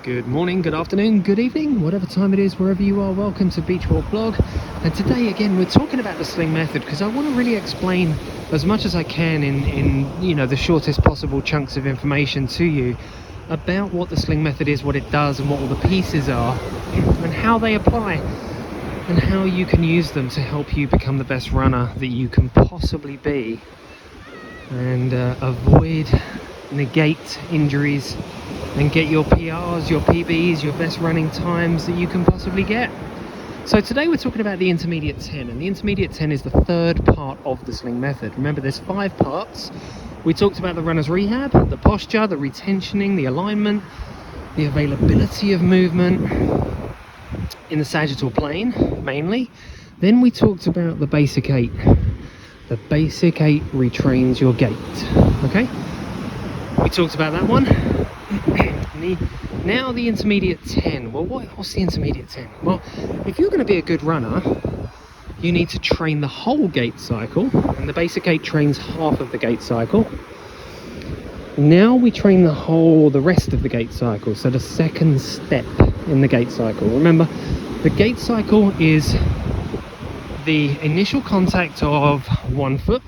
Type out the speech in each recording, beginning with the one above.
Good morning, good afternoon, good evening, whatever time it is, wherever you are. Welcome to Beach Walk Blog. And today again we're talking about the sling method because I want to really explain as much as I can in the shortest possible chunks of information to you about what the sling method is, what it does, and what all the pieces are, and how they apply, and how you can use them to help you become the best runner that you can possibly be, and negate injuries and get your PRs, your PBs, your best running times that you can possibly get. So today we're talking about the intermediate 10, and the intermediate 10 is the third part of the sling method. Remember, there's 5 parts. We talked about the runner's rehab, the posture, the retentioning, the alignment, the availability of movement in the sagittal plane mainly. Then we talked about the basic 8. The basic 8 retrains your gait. Okay, we talked about that one. Now the intermediate 10. Well, what's the intermediate 10? Well, if you're going to be a good runner, you need to train the whole gait cycle, and the basic 8 trains half of the gait cycle. Now we train the rest of the gait cycle, so the second step in the gait cycle. Remember, the gait cycle is the initial contact of one foot,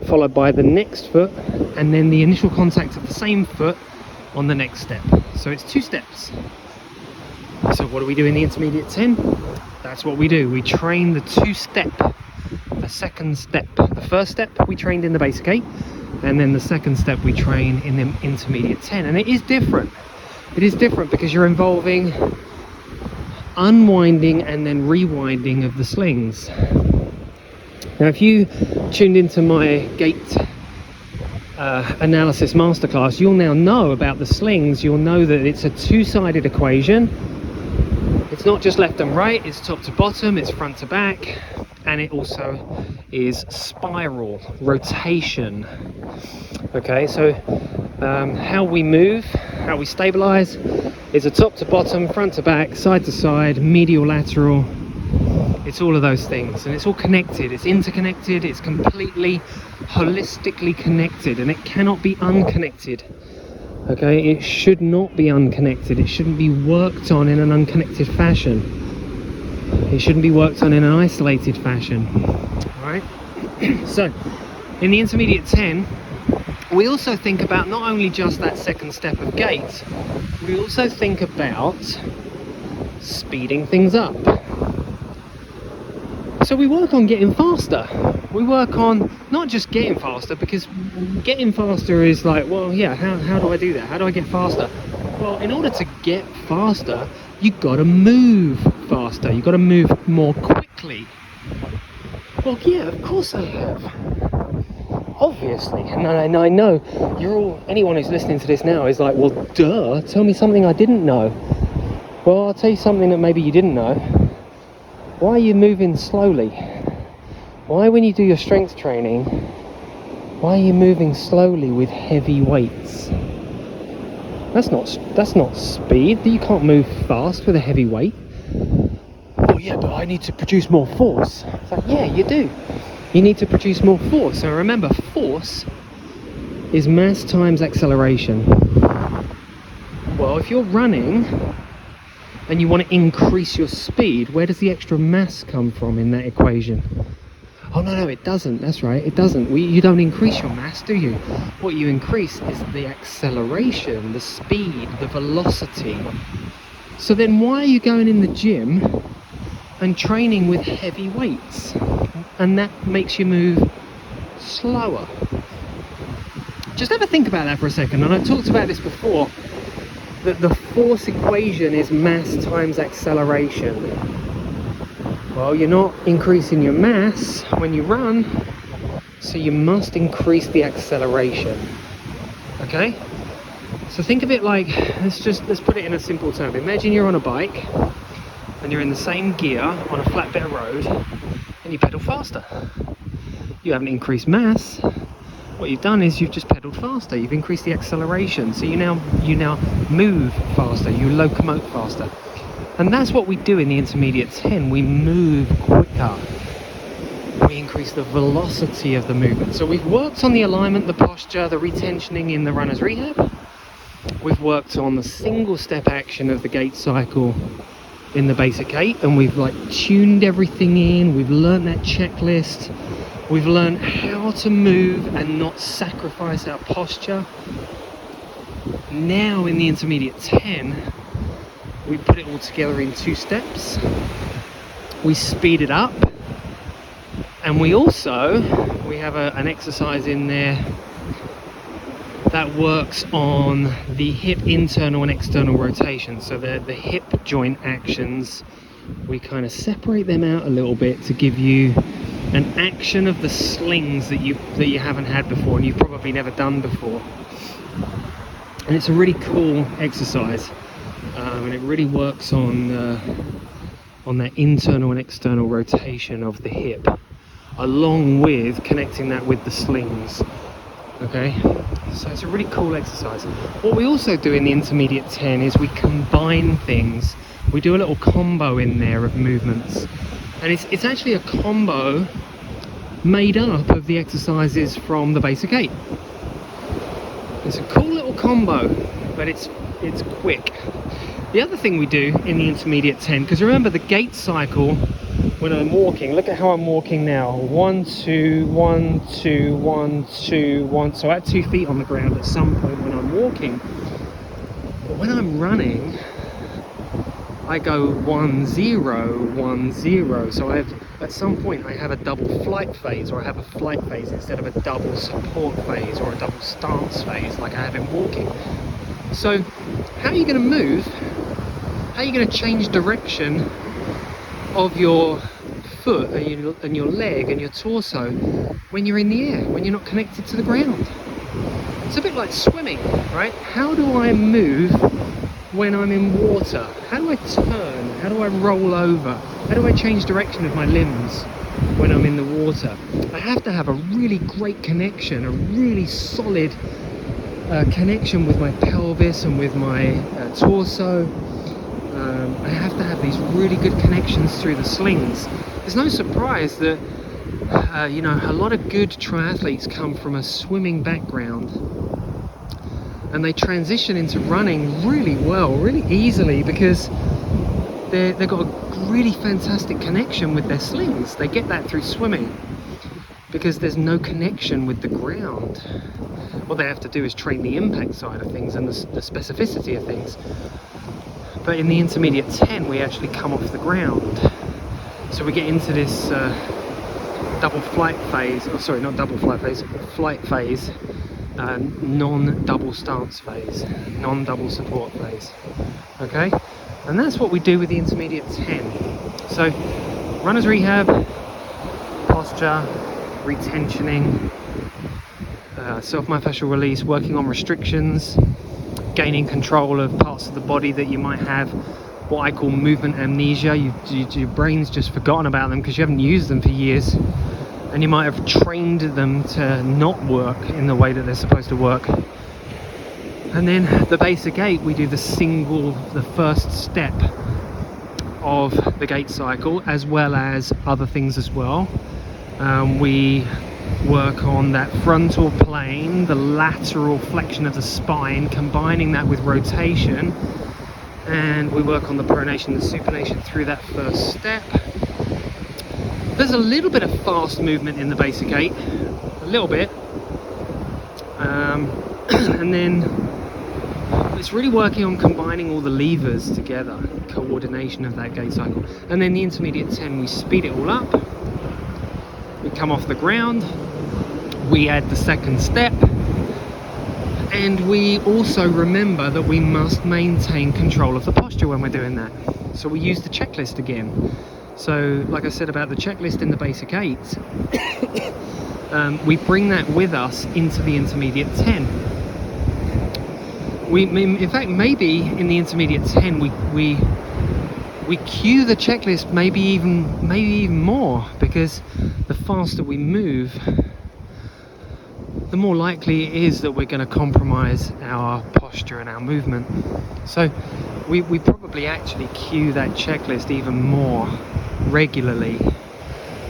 followed by the next foot, and then the initial contact of the same foot on the next step. So it's 2 steps. So what do we do in the intermediate 10? That's what we do. We train the 2-step, the second step. The first step we trained in the basic 8, and then the second step we train in the intermediate 10. And it is different. It is different because you're involving unwinding and then rewinding of the slings. Now, if you tuned into my gait analysis masterclass, you'll now know about the slings. You'll know that it's a 2-sided equation. It's not just left and right, it's top to bottom, it's front to back, and it also is spiral rotation. Okay, so how we move, how we stabilize is a top to bottom, front to back, side to side, medial lateral. It's all of those things, and it's all connected, it's interconnected, it's completely holistically connected, and it cannot be unconnected. Okay, it should not be unconnected. It shouldn't be worked on in an unconnected fashion. It shouldn't be worked on in an isolated fashion. Alright? So, in the intermediate 10, we also think about not only just that second step of gait, we also think about speeding things up. So we work on getting faster. We work on not just getting faster, because getting faster is like, well, yeah, how do I do that? How do I get faster? Well, in order to get faster, you've got to move faster. You've got to move more quickly. Well, yeah, of course I have. Obviously. And I know anyone who's listening to this now is like, well, duh, tell me something I didn't know. Well, I'll tell you something that maybe you didn't know. Why are you moving slowly? Why, when you do your strength training, why are you moving slowly with heavy weights? That's not speed. You can't move fast with a heavy weight. Oh yeah, but I need to produce more force. It's like, yeah, you do. You need to produce more force. So remember, force is mass times acceleration. Well, if you're running and you want to increase your speed, where does the extra mass come from in that equation? Oh no, it doesn't. That's right, it doesn't. You don't increase your mass, do you? What you increase is the acceleration, the speed, the velocity. So then why are you going in the gym and training with heavy weights? And that makes you move slower. Just have a think about that for a second. And I've talked about this before, that the force equation is mass times acceleration. Well, you're not increasing your mass when you run, so you must increase the acceleration. Okay? So think of it like, let's put it in a simple term. Imagine you're on a bike and you're in the same gear on a flat bit of road and you pedal faster. You haven't increased mass. What you've done is you've just pedaled faster. You've increased the acceleration, so you now move faster, you locomote faster. And that's what we do in the intermediate 10. We move quicker. We increase the velocity of the movement. So we've worked on the alignment, the posture, the retentioning in the runner's rehab. We've worked on the single step action of the gait cycle in the basic 8, and we've like tuned everything in. We've learned that checklist. We've learned how to move and not sacrifice our posture. Now in the intermediate 10, we put it all together in 2 steps. We speed it up, and we have an exercise in there that works on the hip internal and external rotation. So the hip joint actions, we kind of separate them out a little bit to give you an action of the slings that you haven't had before and you've probably never done before. And it's a really cool exercise, and it really works on that internal and external rotation of the hip, along with connecting that with the slings. Okay, so it's a really cool exercise. What we also do in the intermediate 10 is we combine things. We do a little combo in there of movements, and it's actually a combo made up of the exercises from the basic 8. It's a cool little combo, but it's quick. The other thing we do in the intermediate 10, because remember the gait cycle when I'm walking, look at how I'm walking now. 1, 2, 1, 2, 1, 2, 1. So at 2 feet on the ground at some point when I'm walking. But when I'm running, I go 1, 0, 1, 0. So at some point I have a double flight phase, or I have a flight phase instead of a double support phase or a double stance phase like I have in walking. So how are you going to move? How are you going to change direction of your foot and your leg and your torso when you're in the air, when you're not connected to the ground? It's a bit like swimming, right? How do I move when I'm in water? How do I turn? How do I roll over? How do I change direction of my limbs when I'm in the water? I have to have a really great connection, a really solid connection with my pelvis and with my torso. I have to have these really good connections through the slings. There's no surprise that a lot of good triathletes come from a swimming background, and they transition into running really well, really easily, because they've got a really fantastic connection with their slings. They get that through swimming because there's no connection with the ground. What they have to do is train the impact side of things and the specificity of things. But in the intermediate 10, we actually come off the ground. So we get into this double flight phase, oh sorry, not double flight phase, flight phase, non-double stance phase, non-double support phase. Okay? And that's what we do with the intermediate 10. So, runner's rehab, posture, retensioning, self-myofascial release, working on restrictions, gaining control of parts of the body that you might have what I call movement amnesia. Your brain's just forgotten about them because you haven't used them for years, and you might have trained them to not work in the way that they're supposed to work. And then the basic 8, we do the first step of the gait cycle, as well as other things as well. We work on that frontal plane, the lateral flexion of the spine, combining that with rotation, and we work on the pronation and the supination through that first step. There's a little bit of fast movement in the basic 8, a little bit, and then it's really working on combining all the levers together, coordination of that gait cycle. And then the intermediate 10, we speed it all up, we come off the ground, we add the second step, and we also remember that we must maintain control of the posture when we're doing that. So we use the checklist again. So like I said about the checklist in the basic 8, we bring that with us into the intermediate 10. In fact, maybe in the intermediate 10 we cue the checklist maybe even more, because the faster we move, the more likely it is that we're going to compromise our posture and our movement. So we probably actually cue that checklist even more regularly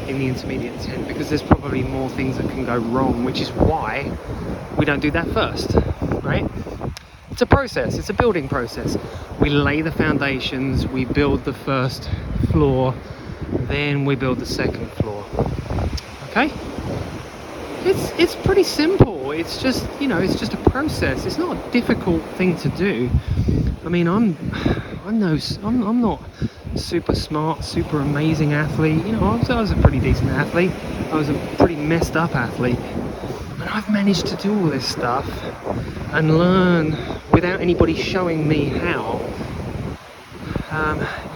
in the intermediate 10, because there's probably more things that can go wrong, which is why we don't do that first, right? it's a process, it's a building process. We lay the foundations, we build the first floor, then we build the second floor. Okay? It's pretty simple. It's just, you know, it's just a process. It's not a difficult thing to do. I mean, I'm not super smart, super amazing athlete. You know, I was a pretty decent athlete. I was a pretty messed up athlete. And I've managed to do all this stuff and learn without anybody showing me how.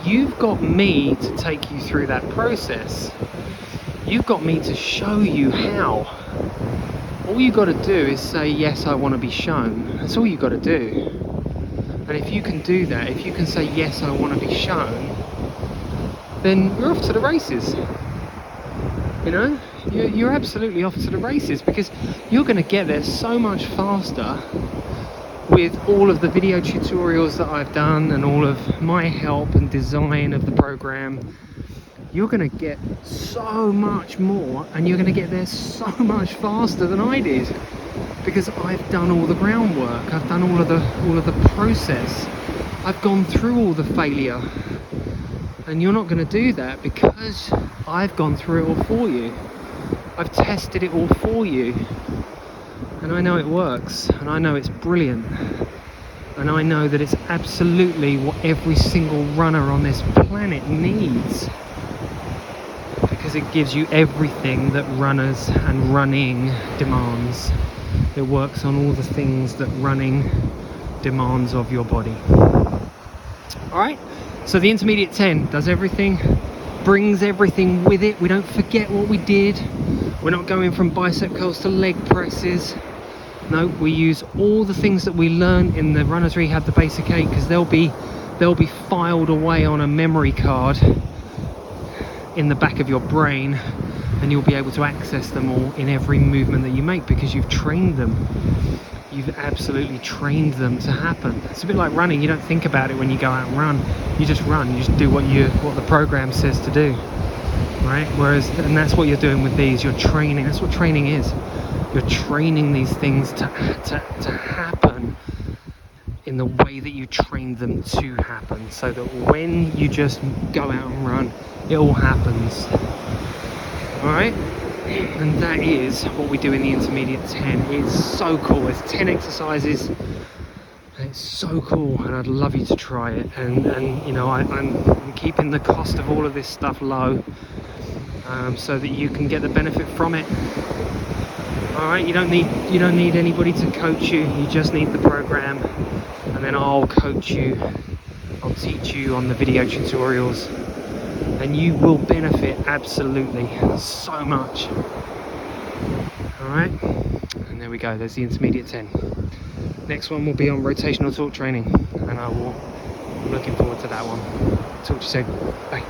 You've got me to take you through that process. You've got me to show you how. All you got to do is say, yes, I want to be shown. That's all you got to do. And if you can do that, if you can say, yes, I want to be shown, then you're off to the races. You know, you're absolutely off to the races, because you're going to get there so much faster with all of the video tutorials that I've done and all of my help and design of the program. You're going to get so much more, and you're going to get there so much faster than I did, because I've done all the groundwork. I've done all of the process. I've gone through all the failure, and you're not going to do that because I've gone through it all for you. I've tested it all for you, and I know it works, and I know it's brilliant, and I know that it's absolutely what every single runner on this planet needs, because it gives you everything that runners and running demands. It works on all the things that running demands of your body. Alright, so the Intermediate 10 does everything, brings everything with it. We don't forget what we did. We're not going from bicep curls to leg presses. No, we use all the things that we learn in the Runner's Rehab, the Basic 8, because they'll be filed away on a memory card in the back of your brain, and you'll be able to access them all in every movement that you make, because you've trained them. You've absolutely trained them to happen. It's a bit like running. You don't think about it when you go out and run. You just run. You just do what the program says to do, right? And that's what you're doing with these. You're training. That's what training is. You're training these things to happen in the way that you trained them to happen, so that when you just go out and run, it all happens. Alright? And that is what we do in the Intermediate 10. It's so cool. It's 10 exercises. It's so cool, and I'd love you to try it. And you know, I'm keeping the cost of all of this stuff low, so that you can get the benefit from it. Alright, you don't need anybody to coach you. You just need the program, and then I'll coach you. I'll teach you on the video tutorials, and you will benefit absolutely so much. Alright, and there we go. There's the Intermediate 10. Next one will be on rotational torque training, and I'm looking forward to that one. Talk to you soon. Bye.